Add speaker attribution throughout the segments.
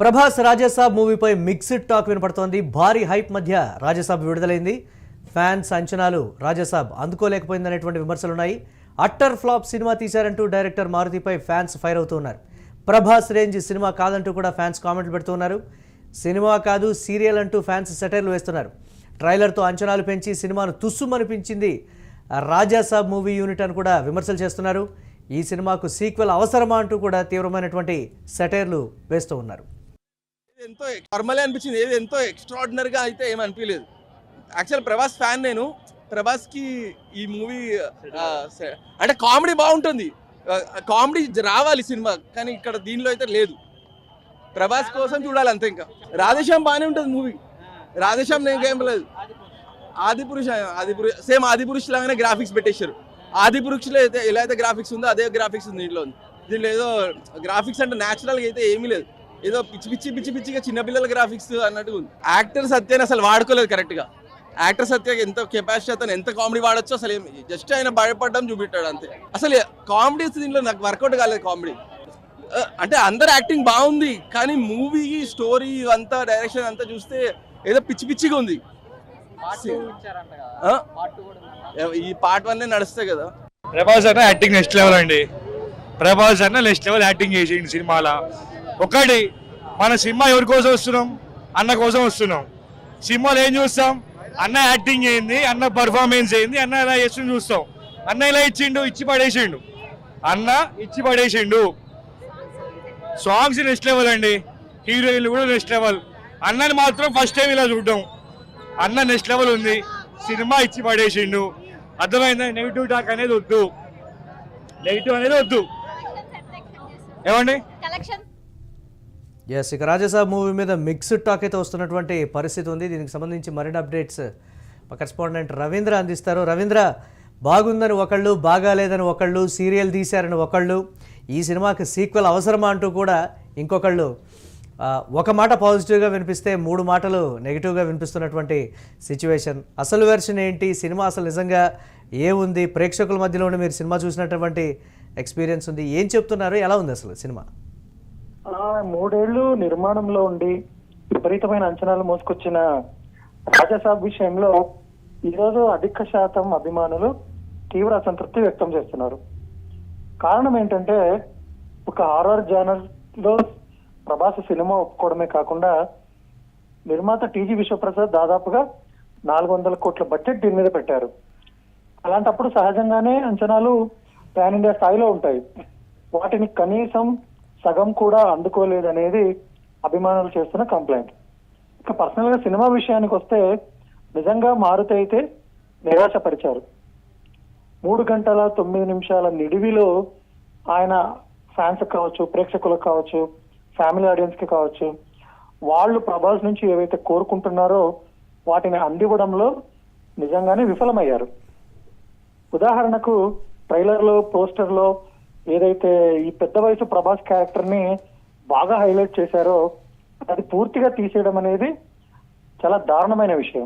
Speaker 1: ప్రభాస్ రాజాసాబ్ మూవీపై mixed talk వినపడుతోంది. భారీ హైప్ మధ్య రాజాసాబ్ విడుదలైంది. ఫ్యాన్స్ అంచనాలు రాజాసాబ్ అందుకోలేకపోయిందనేటువంటి విమర్శలున్నాయి. అట్టర్ ఫ్లాప్ సినిమా తీశారంటూ డైరెక్టర్ మారుతిపై ఫ్యాన్స్ ఫైర్ అవుతున్నారు. ప్రభాస్ రేంజ్ సినిమా కాదంటూ కూడా ఫ్యాన్స్ కామెంట్లు పెడుతున్నారు. సినిమా కాదు సీరియల్ అంటూ ఫ్యాన్స్ సెటైర్లు వేస్తున్నారు. ట్రైలర్తో అంచనాలు పెంచి సినిమాను తుస్సుమనిపించింది రాజాసాబ్ మూవీ యూనిట్ అని కూడా విమర్శలు చేస్తున్నారు. ఈ సినిమాకు సీక్వెల్ అవసరమా అంటూ కూడా తీవ్రమైనటువంటి సెటైర్లు వేస్తూ ఉన్నారు.
Speaker 2: ఎంతో నార్మల్ అనిపించింది, ఏది ఎంతో ఎక్స్ట్రాడినరీగా అయితే ఏమి అనిపించలేదు. యాక్చువల్ ప్రభాస్ ఫ్యాన్ నేను. ప్రభాస్కి ఈ మూవీ అంటే కామెడీ బాగుంటుంది, కామెడీ రావాలి సినిమా, కానీ ఇక్కడ దీనిలో అయితే లేదు. ప్రభాస్ కోసం చూడాలి అంతే. ఇంకా రాధేశ్యామ్ బాగానే ఉంటుంది మూవీ. రాధేశ్యామ్ నేను ఏం లేదు. ఆదిపురుష్ సేమ్ ఆదిపురుష్ లాగానే గ్రాఫిక్స్ పెట్టేశారు. ఆదిపురుష్లో అయితే ఎలా అయితే గ్రాఫిక్స్ ఉందో అదే గ్రాఫిక్స్ ఉంది దీంట్లో. దీంట్లో ఏదో గ్రాఫిక్స్ అంటే న్యాచురల్గా అయితే ఏమీ లేదు, ఏదో పిచ్చిగా చిన్నపిల్లల గ్రాఫిక్స్ అన్నట్టు ఉంది. యాక్టర్ సత్యాన్ని అసలు వాడుకోలేదు కరెక్ట్గా. యాక్టర్ సత్య ఎంత కెపాసిటీ, అతను ఎంత కామెడీ వాడచ్చు అసలు జస్ట్ ఆయన భయపడడం చూపెట్టాడు అంతే. అసలు కామెడీస్ దీంట్లో నాకు వర్కౌట్ కాలేదు. కామెడీ అంటే అందరు యాక్టింగ్ బాగుంది, కానీ మూవీ స్టోరీ అంతా డైరెక్షన్ అంతా చూస్తే ఏదో పిచ్చిగా ఉంది. ఈ పార్ట్ 1 నడుస్తాయి కదా.
Speaker 3: ప్రభాస్ అన్న యాక్టింగ్ నెక్స్ట్ లెవెల్ అండి. ప్రభాస్ అన్న నెక్స్ట్ లెవెల్ యాక్టింగ్ చేసింది సినిమాలో. ఒకటి, మన సినిమా ఎవరి కోసం వస్తున్నాం? అన్న కోసం వస్తున్నాం. సినిమాలో ఏం చూస్తాం? అన్న యాక్టింగ్ అయింది, అన్న పర్ఫార్మెన్స్ అయింది, అన్న ఎలా చేస్తుంది చూస్తాం. అన్న ఇలా ఇచ్చి పడేసిండు. సాంగ్స్ నెక్స్ట్ లెవెల్ అండి, హీరోయిన్లు కూడా నెక్స్ట్ లెవెల్. అన్నని మాత్రం ఫస్ట్ టైం ఇలా చూడడం. అన్న నెక్స్ట్ లెవెల్ ఉంది, సినిమా ఇచ్చి పడేసిండు. అర్థమైందా? నెగిటివ్ టాక్ అనేది వద్దు, ఏమండి?
Speaker 1: ఎస్, ఇక రాజాసాబ్ మూవీ మీద మిక్స్డ్ టాక్ అయితే వస్తున్నటువంటి పరిస్థితి ఉంది. దీనికి సంబంధించి మరిన్ని అప్డేట్స్ మా కరెస్పాండెంట్ రవీంద్ర అందిస్తారు. రవీంద్ర, బాగుందని ఒకళ్ళు, బాగాలేదని ఒకళ్ళు, సీరియల్ తీశారని ఒకళ్ళు, ఈ సినిమాకి సీక్వెల్ అవసరమా అంటూ కూడా ఇంకొకళ్ళు ఒక మాట పాజిటివ్గా వినిపిస్తే 3 మాటలు నెగిటివ్గా వినిపిస్తున్నటువంటి సిచ్యువేషన్. అసలు వెర్షన్ ఏంటి? సినిమా అసలు నిజంగా ఏముంది? ప్రేక్షకుల మధ్యలోనే మీరు సినిమా చూసినటువంటి ఎక్స్పీరియన్స్ ఉంది, ఏం చెప్తున్నారు? ఎలా ఉంది అసలు సినిమా?
Speaker 4: 3 ఏళ్లు నిర్మాణంలో ఉండి విపరీతమైన అంచనాలు మోసుకొచ్చిన రాజాసాబ్ విషయంలో ఈరోజు అధిక శాతం అభిమానులు తీవ్ర అసంతృప్తి వ్యక్తం చేస్తున్నారు. కారణం ఏంటంటే, ఒక హారర్ జానర్ లో ప్రభాస్ సినిమా ఒప్పుకోవడమే కాకుండా నిర్మాత టీజీ విశ్వప్రసాద్ దాదాపుగా 400 కోట్ల బడ్జెట్ దీని మీద పెట్టారు. అలాంటప్పుడు సహజంగానే అంచనాలు పాన్ ఇండియా స్థాయిలో ఉంటాయి. వాటిని కనీసం సగం కూడా అందుకోలేదనేది అభిమానులు చేస్తున్న కంప్లైంట్. ఇక పర్సనల్ గా సినిమా విషయానికి వస్తే నిజంగా మారుతి అయితే నిరాశపరిచారు. 3 గంటల 9 నిమిషాల నిడివిలో ఆయన ఫ్యాన్స్ కావచ్చు, ప్రేక్షకులకు కావచ్చు, ఫ్యామిలీ ఆడియన్స్ కి కావచ్చు, వాళ్ళు ప్రభాస్ నుంచి ఏవైతే కోరుకుంటున్నారో వాటిని అందివ్వడంలో నిజంగానే విఫలమయ్యారు. ఉదాహరణకు ట్రైలర్ లో, పోస్టర్ లో ఏదైతే ఈ పెద్ద వయసు ప్రభాస్ క్యారెక్టర్ ని బాగా హైలైట్ చేశారో అది పూర్తిగా తీసేయడం అనేది చాలా దారుణమైన విషయం.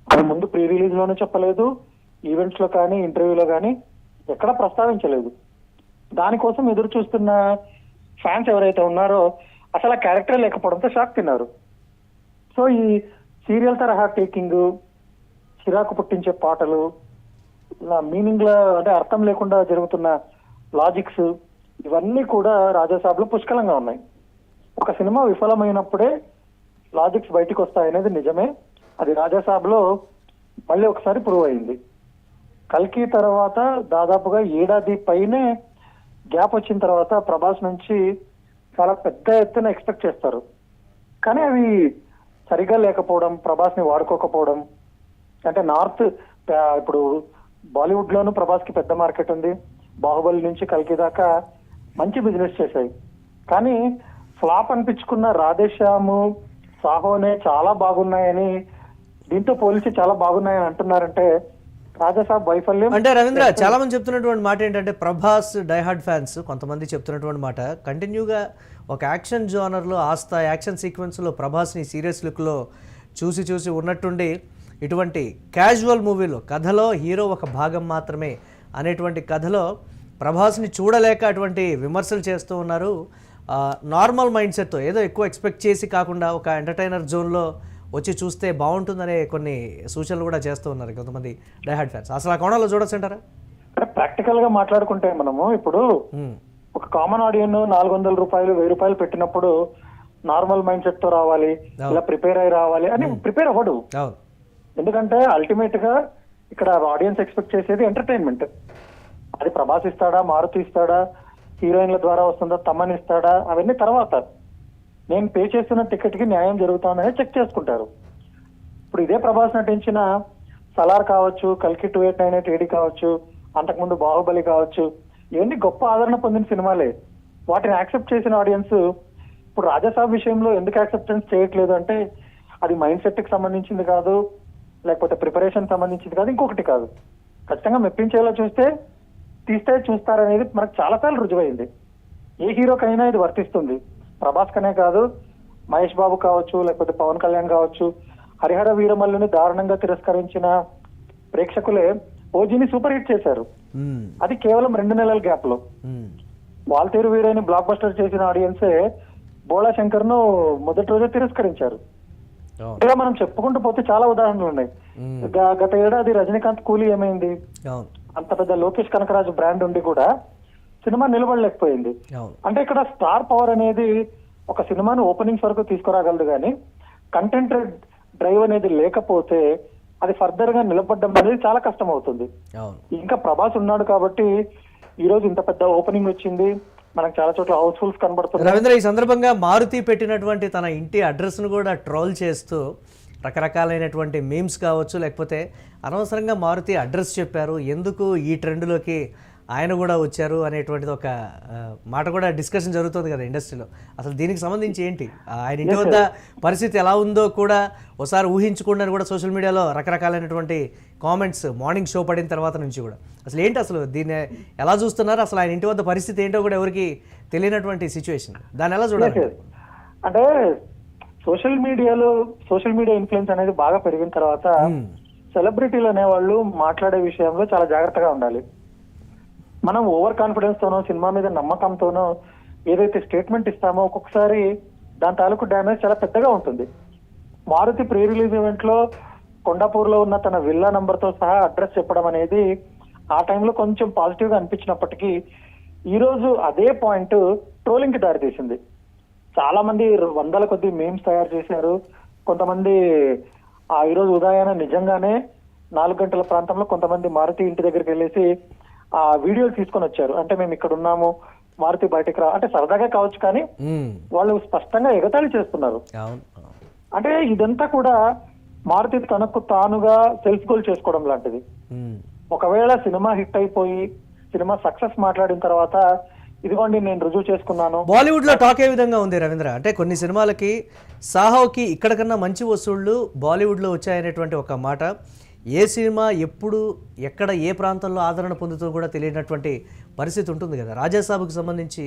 Speaker 4: అది ముందు ప్రీ రిలీజ్ లోనే చెప్పలేదు, ఈవెంట్స్ లో కానీ ఇంటర్వ్యూలో కానీ ఎక్కడా ప్రస్తావించలేదు. దానికోసం ఎదురు చూస్తున్న ఫ్యాన్స్ ఎవరైతే ఉన్నారో అసలు ఆ క్యారెక్టర్ లేకపోవడంతో షాక్ తిన్నారు. సో ఈ సీరియల్ తరహా టేకింగ్, చిరాకు పుట్టించే పాటలు, మీనింగ్ అంటే అర్థం లేకుండా జరుగుతున్న లాజిక్స్, ఇవన్నీ కూడా రాజాసాబ్ లో పుష్కలంగా ఉన్నాయి. ఒక సినిమా విఫలమైనప్పుడే లాజిక్స్ బయటకు వస్తాయనేది నిజమే. అది రాజాసాబ్ లో మళ్ళీ ఒకసారి ప్రూవ్ అయింది. కల్కి తర్వాత దాదాపుగా 1 ఏడాది పైనే గ్యాప్ వచ్చిన తర్వాత ప్రభాస్ నుంచి చాలా పెద్ద ఎత్తున ఎక్స్పెక్ట్ చేస్తారు, కానీ అవి సరిగా లేకపోవడం, ప్రభాస్ ని వాడుకోకపోవడం. అంటే నార్త్ ఇప్పుడు బాలీవుడ్ లోను ప్రభాస్ కి పెద్ద మార్కెట్ ఉంది. బాహుబలి నుంచి కల్కి దాకా మంచి బిజినెస్ చేశాయి. కానీ ఫ్లాప్ అనిపించుకున్న రాధేశ్యాము, సాహోనే చాలా బాగున్నాయని, దీంతో పోలిసి చాలా బాగున్నాయని అంటున్నారంటే రాజాసాబ్ వైఫల్యం.
Speaker 1: అంటే రవీంద్ర, చాలా మంది చెప్తున్నటువంటి మాట ఏంటంటే, ప్రభాస్ డైహార్డ్ ఫ్యాన్స్ కొంతమంది చెప్తున్నటువంటి మాట, కంటిన్యూగా ఒక యాక్షన్ జోనర్లో ఆస్థా యాక్షన్ సీక్వెన్స్లో ప్రభాస్ని సీరియస్ లుక్లో చూసి ఉన్నట్టుండి ఇటువంటి క్యాజువల్ మూవీలో కథలో హీరో ఒక భాగం మాత్రమే అనేటువంటి కథలో ప్రభాస్ని చూడలేక అటువంటి విమర్శలు చేస్తూ ఉన్నారు. నార్మల్ మైండ్ సెట్తో ఏదో ఎక్కువ ఎక్స్పెక్ట్ చేసి కాకుండా ఒక ఎంటర్టైనర్ జోన్లో వచ్చి చూస్తే బాగుంటుందనే కొన్ని సూచనలు కూడా చేస్తూ ఉన్నారు కొంతమంది డైహార్డ్ ఫ్యాన్స్. అసలు ఆ కోణంలో చూడొచ్చు అంటారా?
Speaker 4: ప్రాక్టికల్ గా మాట్లాడుకుంటే మనము ఇప్పుడు ఒక కామన్ ఆడియన్ 400 రూపాయలు 1000 రూపాయలు పెట్టినప్పుడు నార్మల్ మైండ్ సెట్ తో రావాలి, ఇలా ప్రిపేర్ అయి రావాలి అని ప్రిపేర్ అవ్వడు. ఎందుకంటే అల్టిమేట్ గా ఇక్కడ ఆడియన్స్ ఎక్స్పెక్ట్ చేసేది ఎంటర్టైన్మెంట్. అది ప్రభాస్ ఇస్తాడా, మారుతి ఇస్తాడా, హీరోయిన్ల ద్వారా వస్తుందా, తమన్ ఇస్తాడా, అవన్నీ తర్వాత. నేను పే చేస్తున్న టికెట్ కి న్యాయం జరుగుతుందని చెక్ చేసుకుంటారు. ఇప్పుడు ఇదే ప్రభాస్ నటించిన సలార్ కావచ్చు, కల్కి 2898 ఏడి కావచ్చు, అంతకుముందు బాహుబలి కావచ్చు, ఇవన్నీ గొప్ప ఆదరణ పొందిన సినిమాలే. వాటిని యాక్సెప్ట్ చేసిన ఆడియన్స్ ఇప్పుడు రాజాసాబ్ విషయంలో ఎందుకు యాక్సెప్టెన్స్ చేయట్లేదు అంటే అది మైండ్ సెట్ కి సంబంధించింది కాదు, లేకపోతే ప్రిపరేషన్ సంబంధించింది కాదు, ఇంకొకటి కాదు. ఖచ్చితంగా మెప్పించేలా తీస్తే చూస్తారనేది మనకు చాలాసార్లు రుజువైంది. ఏ హీరోకైనా ఇది వర్తిస్తుంది. ప్రభాస్ కనే కాదు, మహేష్ బాబు కావచ్చు, లేకపోతే పవన్ కళ్యాణ్ కావచ్చు, హరిహర వీరమల్లుని దారుణంగా తిరస్కరించిన ప్రేక్షకులే ఓజీని సూపర్ హిట్ చేశారు. అది కేవలం 2 నెలల గ్యాప్ లో. వాల్తేరు వీరని బ్లాక్ బస్టర్ చేసిన ఆడియన్సే బోళా శంకర్ ను మొదటి రోజే తిరస్కరించారు. ఇలా మనం చెప్పుకుంటూ పోతే చాలా ఉదాహరణలు ఉన్నాయి. గత ఏడాది రజనీకాంత్ కూలీ ఏమైంది? అంత పెద్ద లోకేష్ కనకరాజు బ్రాండ్ ఉండి కూడా సినిమా నిలబడలేకపోయింది. అంటే ఇక్కడ స్టార్ పవర్ అనేది ఒక సినిమాను ఓపెనింగ్స్ వరకు తీసుకురాగలదు, కానీ కంటెంట్ డ్రైవ్ అనేది లేకపోతే అది ఫర్దర్ గా నిలబడడం అనేది చాలా కష్టం అవుతుంది. ఇంకా ప్రభాస్ ఉన్నాడు కాబట్టి ఈ రోజు ఇంత పెద్ద ఓపెనింగ్ వచ్చింది, మనకు చాలా చోట్ల హౌస్ఫుల్స్ కనబడుతుంది.
Speaker 1: రవీంద్ర, ఈ సందర్భంగా మారుతి పెట్టినటువంటి తన ఇంటి అడ్రస్ ను కూడా ట్రోల్ చేస్తూ రకరకాలైనటువంటి మీమ్స్ కావచ్చు, లేకపోతే అనవసరంగా మారుతి అడ్రస్ చెప్పారు, ఎందుకు ఈ ట్రెండ్లోకి ఆయన కూడా వచ్చారు అనేటువంటిది ఒక మాట కూడా డిస్కషన్ జరుగుతుంది కదా ఇండస్ట్రీలో. అసలు దీనికి సంబంధించి ఏంటి, ఆయన ఇంటి వద్ద పరిస్థితి ఎలా ఉందో కూడా ఒకసారి ఊహించుకోండి కూడా సోషల్ మీడియాలో రకరకాలైనటువంటి కామెంట్స్ మార్నింగ్ షో పడిన తర్వాత నుంచి కూడా. అసలు ఏంటి, అసలు దీన్ని ఎలా చూస్తున్నారు, అసలు ఆయన ఇంటి వద్ద పరిస్థితి ఏంటో కూడా ఎవరికి తెలియనటువంటి సిచ్యువేషన్, దాన్ని ఎలా చూడాలి?
Speaker 4: అంటే సోషల్ మీడియా ఇన్ఫ్లుయెన్స్ అనేది బాగా పెరిగిన తర్వాత సెలబ్రిటీలు అనేవాళ్ళు మాట్లాడే విషయంలో చాలా జాగ్రత్తగా ఉండాలి. మనం ఓవర్ కాన్ఫిడెన్స్ తోనో సినిమా మీద నమ్మకంతోనో ఏదైతే స్టేట్మెంట్ ఇస్తామో ఒక్కొక్కసారి దాని తాలూకు డ్యామేజ్ చాలా పెద్దగా ఉంటుంది. మారుతి ప్రీ రిలీజ్ ఈవెంట్ లో కొండాపూర్ లో ఉన్న తన విల్లా నంబర్ తో సహా అడ్రస్ చెప్పడం అనేది ఆ టైంలో కొంచెం పాజిటివ్ గా అనిపించినప్పటికీ ఈ రోజు అదే పాయింట్ ట్రోలింగ్ కి దారితీసింది. చాలా మంది 100ల కొద్ది మీమ్స్ తయారు చేశారు. కొంతమంది ఈ రోజు ఉదయాన నిజంగానే 4 గంటల ప్రాంతంలో కొంతమంది మారుతి ఇంటి దగ్గరికి వెళ్ళేసి ఆ వీడియోలు తీసుకొని వచ్చారు. అంటే మేము ఇక్కడ ఉన్నాము, మారుతి బయటకు రా అంటే సరదాగా కావచ్చు, కానీ వాళ్ళు స్పష్టంగా ఎగతాళి చేస్తున్నారు. అంటే ఇదంతా కూడా మారుతి తనకు తానుగా సెల్ఫ్ గోల్ చేసుకోవడం లాంటిది. ఒకవేళ సినిమా హిట్ అయిపోయి సినిమా సక్సెస్ మాట్లాడిన తర్వాత ఇదిగోండి నేను రుజువు చేసుకున్నాను.
Speaker 1: బాలీవుడ్ లో టాక్ ఏ విధంగా ఉంది రవీంద్ర, అంటే కొన్ని సినిమాలకి సాహోకి ఇక్కడ కన్నా మంచి వసూళ్లు బాలీవుడ్ లో వచ్చాయనేటువంటి ఒక మాట, ఏ సినిమా ఎప్పుడు ఎక్కడ ఏ ప్రాంతంలో ఆదరణ పొందుతుందో కూడా తెలియనటువంటి పరిస్థితి ఉంటుంది కదా. రాజాసాబ్కి సంబంధించి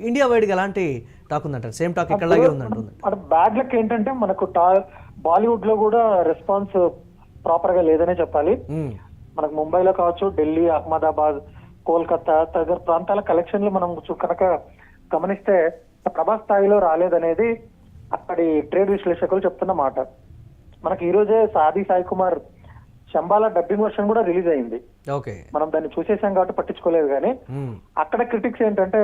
Speaker 1: ఇండియా వైడ్గా ఎలాంటి టాక్ ఉందంటారు? సేమ్ టాక్ ఇక్కడలాగే ఉందంటుంది.
Speaker 4: అంటే బ్యాడ్ లక్ ఏంటంటే మనకు బాలీవుడ్ లో కూడా రెస్పాన్స్ ప్రాపర్ గా లేదనే చెప్పాలి. మనకు ముంబైలో కావచ్చు, ఢిల్లీ, అహ్మదాబాద్, కోల్కతా తదితర ప్రాంతాల కలెక్షన్లు మనం కనుక గమనిస్తే ప్రభాస్ స్థాయిలో రాలేదనేది అక్కడి ట్రేడ్ విశ్లేషకులు చెప్తున్న మాట. మనకి ఈ రోజే సాయి కుమార్ శంబాలా డబ్బింగ్ వర్షన్ కూడా రిలీజ్ అయింది. మనం దాన్ని చూసేసాం కాబట్టి పట్టించుకోలేదు, కానీ అక్కడ క్రిటిక్స్ ఏంటంటే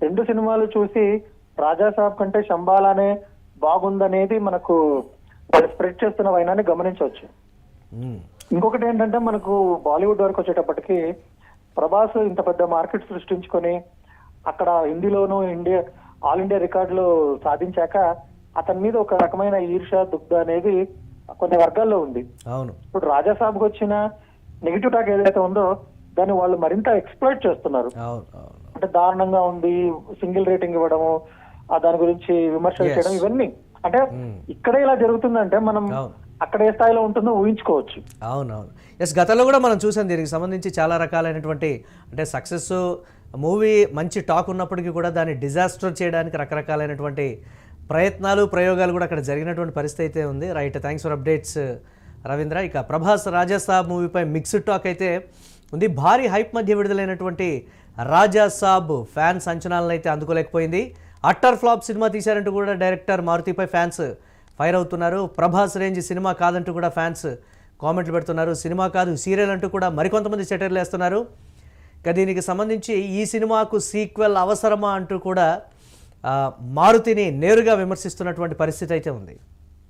Speaker 4: 2 సినిమాలు చూసి రాజాసాబ్ కంటే శంబాలానే బాగుందనేది మనకు వాళ్ళు స్ప్రెడ్ చేస్తున్న వైనాన్ని గమనించవచ్చు. ఇంకొకటి ఏంటంటే మనకు బాలీవుడ్ వరకు వచ్చేటప్పటికి ప్రభాస్ ఇంత పెద్ద మార్కెట్ సృష్టించుకొని అక్కడ హిందీలోనూ ఆల్ ఇండియా రికార్డులు సాధించాక అతని మీద ఒక రకమైన ఈర్ష దుగ్ధ అనేది కొన్ని వర్గాల్లో ఉంది. ఇప్పుడు రాజాసాబ్కి వచ్చిన నెగిటివ్ టాక్ ఏదైతే ఉందో దాన్ని వాళ్ళు మరింత ఎక్స్ప్లాయిట్ చేస్తున్నారు. అంటే దారుణంగా ఉంది, సింగిల్ రేటింగ్ ఇవ్వడము, దాని గురించి విమర్శలు చేయడం, ఇవన్నీ అంటే ఇక్కడే ఇలా జరుగుతుందంటే మనం అక్కడ ఏ స్థాయిలో ఉంటుందో ఊహించుకోవచ్చు.
Speaker 1: అవునవును, గతంలో కూడా మనం చూసాం దీనికి సంబంధించి చాలా రకాలైనటువంటి అంటే సక్సెస్ మూవీ మంచి టాక్ ఉన్నప్పటికీ కూడా దాన్ని డిజాస్టర్ చేయడానికి రకరకాలైనటువంటి ప్రయత్నాలు ప్రయోగాలు కూడా అక్కడ జరిగినటువంటి పరిస్థితి అయితే ఉంది. Right, thanks for updates Ravindra. ఇక ప్రభాస్ రాజాసాబ్ మూవీపై మిక్స్డ్ టాక్ అయితే ఉంది. భారీ హైప్ మధ్య విడుదలైనటువంటి రాజాసాబ్ ఫ్యాన్స్ అంచనాలను అయితే అందుకోలేకపోయింది. అట్టర్ ఫ్లాప్ సినిమా తీశారంటూ కూడా డైరెక్టర్ మారుతిపై ఫ్యాన్స్ ఫైర్ అవుతున్నారు. ప్రభాస్ రేంజ్ సినిమా కాదంటూ కూడా ఫ్యాన్స్ కామెంట్లు పెడుతున్నారు. సినిమా కాదు సీరియల్ అంటూ కూడా మరికొంతమంది సెటైర్లు వేస్తున్నారు. ఇక దీనికి సంబంధించి ఈ సినిమాకు సీక్వెల్ అవసరమా అంటూ కూడా మారుతిని నేరుగా విమర్శిస్తున్నటువంటి పరిస్థితి అయితే ఉంది.